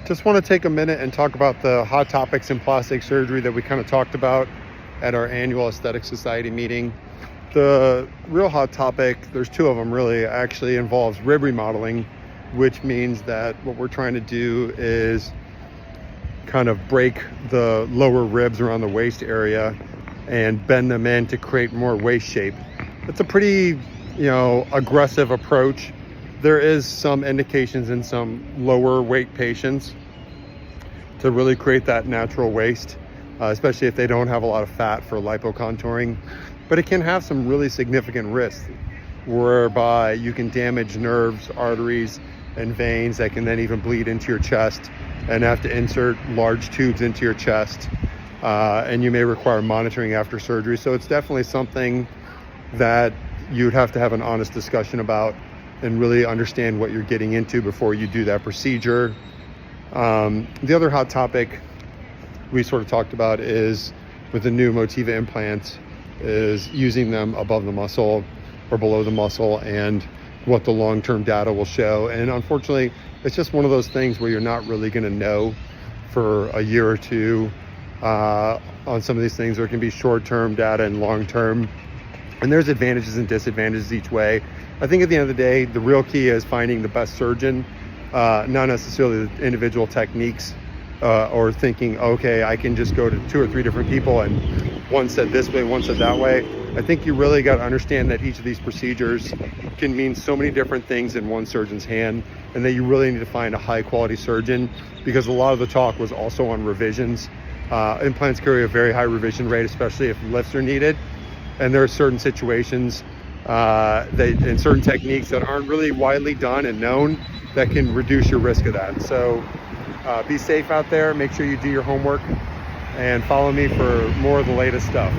Just want to take a minute and talk about the hot topics in plastic surgery that we kind of talked about at our annual Aesthetic Society meeting. The real hot topic, there's two of them really, actually involves rib remodeling, which means that what we're trying to do is kind of break the lower ribs around the waist area and bend them in to create more waist shape. It's a pretty, aggressive approach. There is some indications in some lower weight patients to really create that natural waist, especially if they don't have a lot of fat for lipocontouring. But it can have some really significant risks whereby you can damage nerves, arteries, and veins that can then even bleed into your chest and have to insert large tubes into your chest. And you may require monitoring after surgery. So it's definitely something that you'd have to have an honest discussion about and really understand what you're getting into before you do that procedure. The other hot topic we sort of talked about is with the new Motiva implants is using them above the muscle or below the muscle and what the long-term data will show. And unfortunately, it's just one of those things where you're not really going to know for a year or two on some of these things. There can be short-term data and long-term, and there's advantages and disadvantages each way. I think at the end of the day, the real key is finding the best surgeon, not necessarily the individual techniques or thinking, okay, I can just go to 2 or 3 different people and one said this way, one said that way. I think you really got to understand that each of these procedures can mean so many different things in one surgeon's hand, and that you really need to find a high quality surgeon, because a lot of the talk was also on revisions. Implants carry a very high revision rate, especially if lifts are needed. And there are certain situations and certain techniques that aren't really widely done and known that can reduce your risk of that. So be safe out there. Make sure you do your homework and follow me for more of the latest stuff.